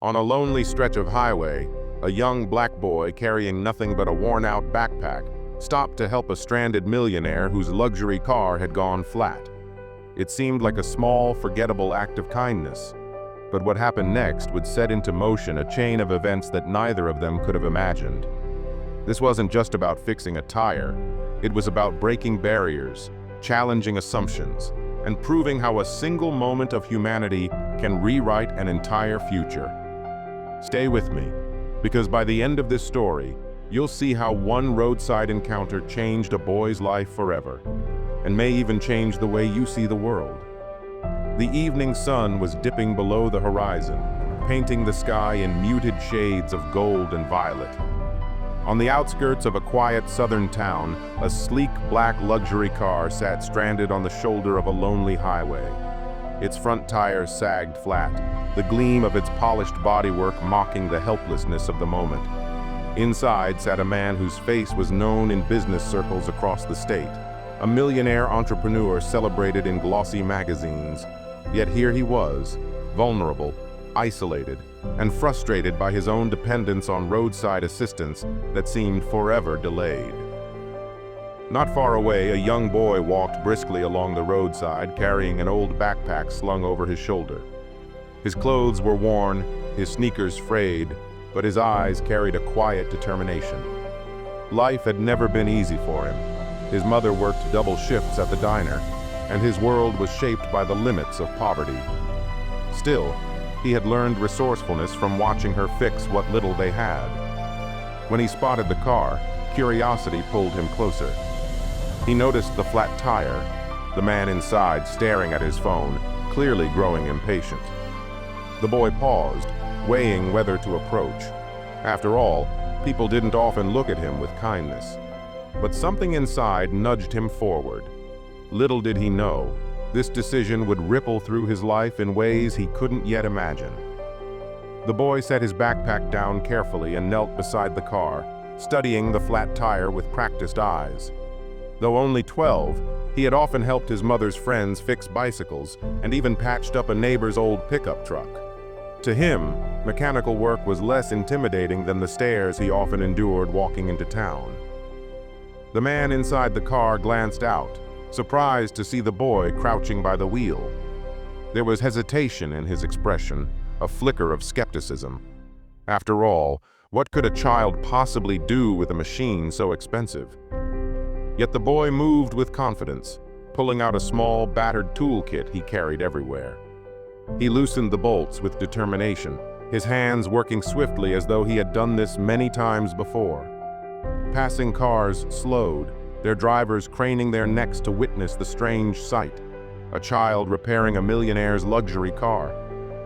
On a lonely stretch of highway, a young black boy carrying nothing but a worn-out backpack stopped to help a stranded millionaire whose luxury car had gone flat. It seemed like a small, forgettable act of kindness, but what happened next would set into motion a chain of events that neither of them could have imagined. This wasn't just about fixing a tire. It was about breaking barriers, challenging assumptions, and proving how a single moment of humanity can rewrite an entire future. Stay with me, because by the end of this story, you'll see how one roadside encounter changed a boy's life forever, and may even change the way you see the world. The evening sun was dipping below the horizon, painting the sky in muted shades of gold and violet. On the outskirts of a quiet southern town, a sleek black luxury car sat stranded on the shoulder of a lonely highway. Its front tires sagged flat, the gleam of its polished bodywork mocking the helplessness of the moment. Inside sat a man whose face was known in business circles across the state, a millionaire entrepreneur celebrated in glossy magazines. Yet here he was, vulnerable, isolated, and frustrated by his own dependence on roadside assistance that seemed forever delayed. Not far away, a young boy walked briskly along the roadside, carrying an old backpack slung over his shoulder. His clothes were worn, his sneakers frayed, but his eyes carried a quiet determination. Life had never been easy for him. His mother worked double shifts at the diner, and his world was shaped by the limits of poverty. Still, he had learned resourcefulness from watching her fix what little they had. When he spotted the car, curiosity pulled him closer. He noticed the flat tire, the man inside staring at his phone, clearly growing impatient. The boy paused, weighing whether to approach. After all, people didn't often look at him with kindness. But something inside nudged him forward. Little did he know, this decision would ripple through his life in ways he couldn't yet imagine. The boy set his backpack down carefully and knelt beside the car, studying the flat tire with practiced eyes. Though only 12, he had often helped his mother's friends fix bicycles and even patched up a neighbor's old pickup truck. To him, mechanical work was less intimidating than the stares he often endured walking into town. The man inside the car glanced out, surprised to see the boy crouching by the wheel. There was hesitation in his expression, a flicker of skepticism. After all, what could a child possibly do with a machine so expensive? Yet the boy moved with confidence, pulling out a small, battered toolkit he carried everywhere. He loosened the bolts with determination, his hands working swiftly as though he had done this many times before. Passing cars slowed, their drivers craning their necks to witness the strange sight, a child repairing a millionaire's luxury car.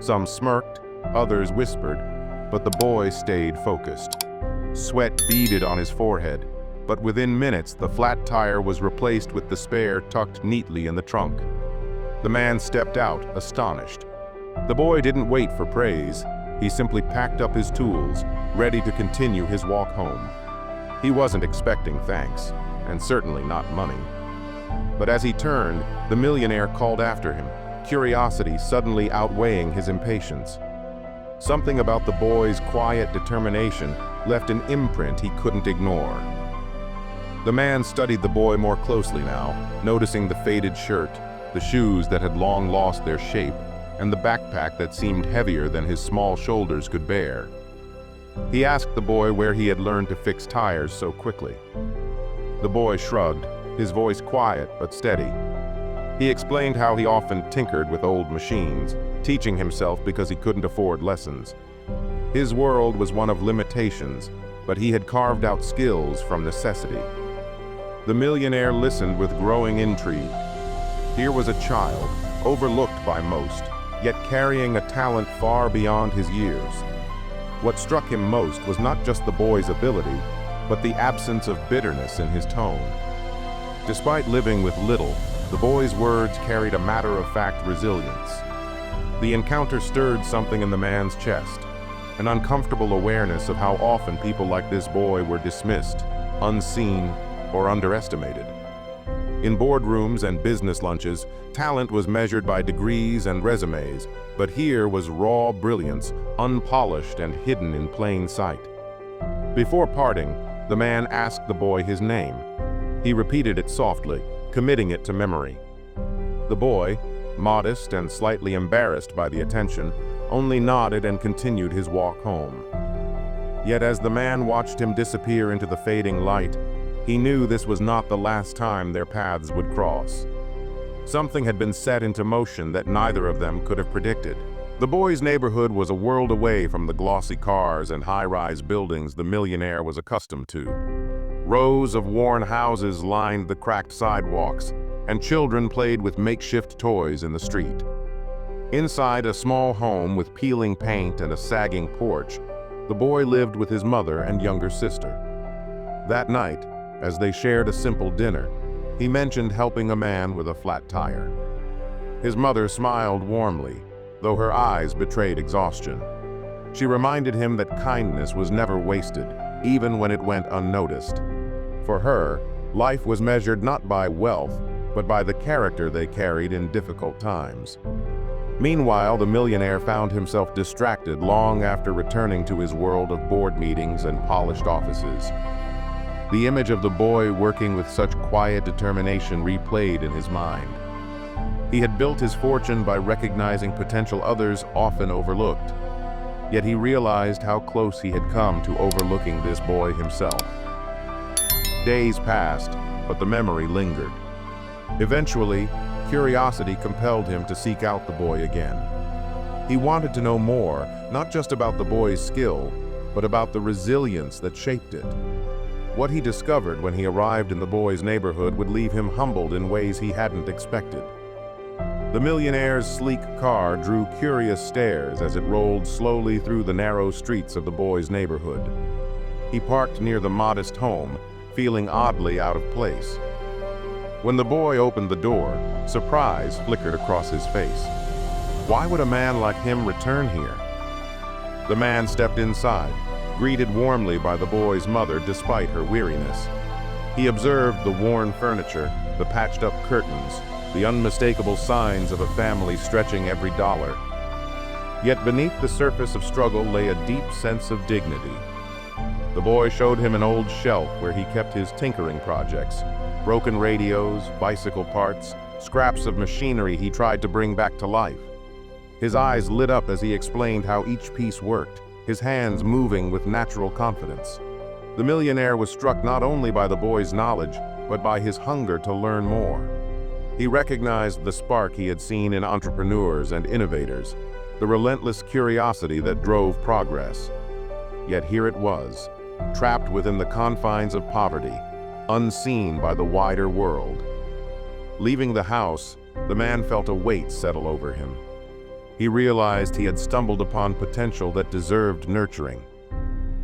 Some smirked, others whispered, but the boy stayed focused. Sweat beaded on his forehead, but within minutes the flat tire was replaced with the spare tucked neatly in the trunk. The man stepped out, astonished. The boy didn't wait for praise. He simply packed up his tools, ready to continue his walk home. He wasn't expecting thanks, and certainly not money. But as he turned, the millionaire called after him, curiosity suddenly outweighing his impatience. Something about the boy's quiet determination left an imprint he couldn't ignore. The man studied the boy more closely now, noticing the faded shirt, the shoes that had long lost their shape, and the backpack that seemed heavier than his small shoulders could bear. He asked the boy where he had learned to fix tires so quickly. The boy shrugged, his voice quiet but steady. He explained how he often tinkered with old machines, teaching himself because he couldn't afford lessons. His world was one of limitations, but he had carved out skills from necessity. The millionaire listened with growing intrigue. Here was a child, overlooked by most, yet carrying a talent far beyond his years. What struck him most was not just the boy's ability, but the absence of bitterness in his tone. Despite living with little, the boy's words carried a matter-of-fact resilience. The encounter stirred something in the man's chest, an uncomfortable awareness of how often people like this boy were dismissed, unseen, or underestimated. In boardrooms and business lunches, talent was measured by degrees and resumes, but here was raw brilliance, unpolished and hidden in plain sight. Before parting, the man asked the boy his name. He repeated it softly, committing it to memory. The boy, modest and slightly embarrassed by the attention, only nodded and continued his walk home. Yet as the man watched him disappear into the fading light, he knew this was not the last time their paths would cross. Something had been set into motion that neither of them could have predicted. The boy's neighborhood was a world away from the glossy cars and high-rise buildings the millionaire was accustomed to. Rows of worn houses lined the cracked sidewalks, and children played with makeshift toys in the street. Inside a small home with peeling paint and a sagging porch, the boy lived with his mother and younger sister. That night, as they shared a simple dinner, he mentioned helping a man with a flat tire. His mother smiled warmly, though her eyes betrayed exhaustion. She reminded him that kindness was never wasted, even when it went unnoticed. For her, life was measured not by wealth, but by the character they carried in difficult times. Meanwhile, the millionaire found himself distracted long after returning to his world of board meetings and polished offices. The image of the boy working with such quiet determination replayed in his mind. He had built his fortune by recognizing potential others often overlooked. Yet he realized how close he had come to overlooking this boy himself. Days passed, but the memory lingered. Eventually, curiosity compelled him to seek out the boy again. He wanted to know more, not just about the boy's skill, but about the resilience that shaped it. What he discovered when he arrived in the boy's neighborhood would leave him humbled in ways he hadn't expected. The millionaire's sleek car drew curious stares as it rolled slowly through the narrow streets of the boy's neighborhood. He parked near the modest home, feeling oddly out of place. When the boy opened the door, surprise flickered across his face. Why would a man like him return here? The man stepped inside, greeted warmly by the boy's mother despite her weariness. He observed the worn furniture, the patched-up curtains, the unmistakable signs of a family stretching every dollar. Yet beneath the surface of struggle lay a deep sense of dignity. The boy showed him an old shelf where he kept his tinkering projects, broken radios, bicycle parts, scraps of machinery he tried to bring back to life. His eyes lit up as he explained how each piece worked, his hands moving with natural confidence. The millionaire was struck not only by the boy's knowledge, but by his hunger to learn more. He recognized the spark he had seen in entrepreneurs and innovators, the relentless curiosity that drove progress. Yet here it was, trapped within the confines of poverty, unseen by the wider world. Leaving the house, the man felt a weight settle over him. He realized he had stumbled upon potential that deserved nurturing.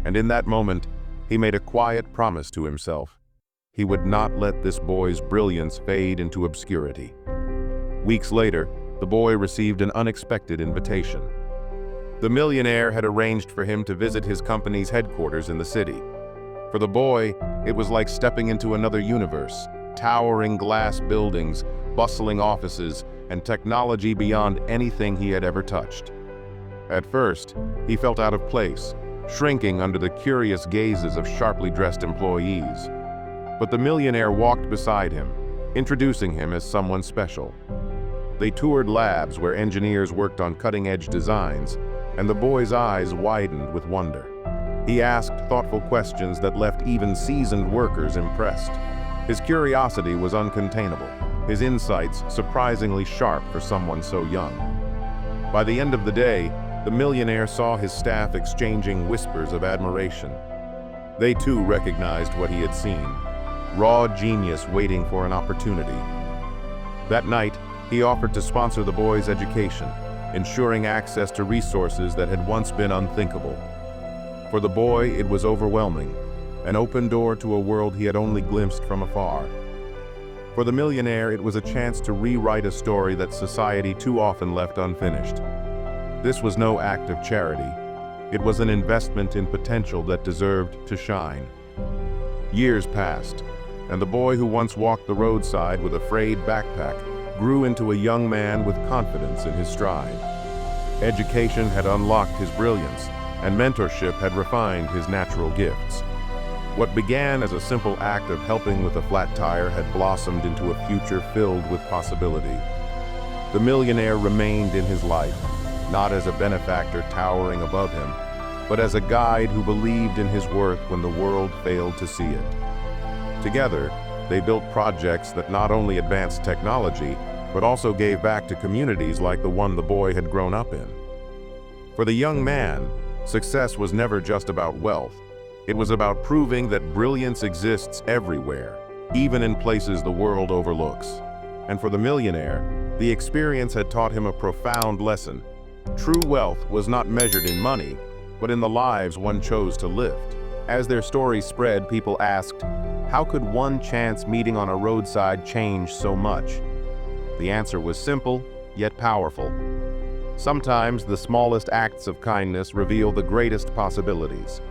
And in that moment, he made a quiet promise to himself. He would not let this boy's brilliance fade into obscurity. Weeks later, the boy received an unexpected invitation. The millionaire had arranged for him to visit his company's headquarters in the city. For the boy, it was like stepping into another universe, towering glass buildings, bustling offices, and technology beyond anything he had ever touched. At first, he felt out of place, shrinking under the curious gazes of sharply dressed employees. But the millionaire walked beside him, introducing him as someone special. They toured labs where engineers worked on cutting-edge designs, and the boy's eyes widened with wonder. He asked thoughtful questions that left even seasoned workers impressed. His curiosity was uncontainable, his insights surprisingly sharp for someone so young. By the end of the day, the millionaire saw his staff exchanging whispers of admiration. They too recognized what he had seen, raw genius waiting for an opportunity. That night, he offered to sponsor the boy's education, ensuring access to resources that had once been unthinkable. For the boy, it was overwhelming, an open door to a world he had only glimpsed from afar. For the millionaire, it was a chance to rewrite a story that society too often left unfinished. This was no act of charity. It was an investment in potential that deserved to shine. Years passed, and the boy who once walked the roadside with a frayed backpack grew into a young man with confidence in his stride. Education had unlocked his brilliance, and mentorship had refined his natural gifts. What began as a simple act of helping with a flat tire had blossomed into a future filled with possibility. The millionaire remained in his life, not as a benefactor towering above him, but as a guide who believed in his worth when the world failed to see it. Together, they built projects that not only advanced technology, but also gave back to communities like the one the boy had grown up in. For the young man, success was never just about wealth. It was about proving that brilliance exists everywhere, even in places the world overlooks. And for the millionaire, the experience had taught him a profound lesson. True wealth was not measured in money, but in the lives one chose to lift. As their story spread, people asked, how could one chance meeting on a roadside change so much? The answer was simple, yet powerful. Sometimes the smallest acts of kindness reveal the greatest possibilities.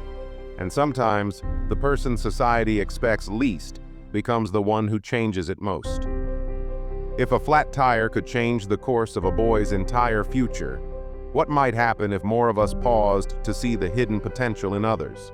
And sometimes the person society expects least becomes the one who changes it most. If a flat tire could change the course of a boy's entire future, what might happen if more of us paused to see the hidden potential in others?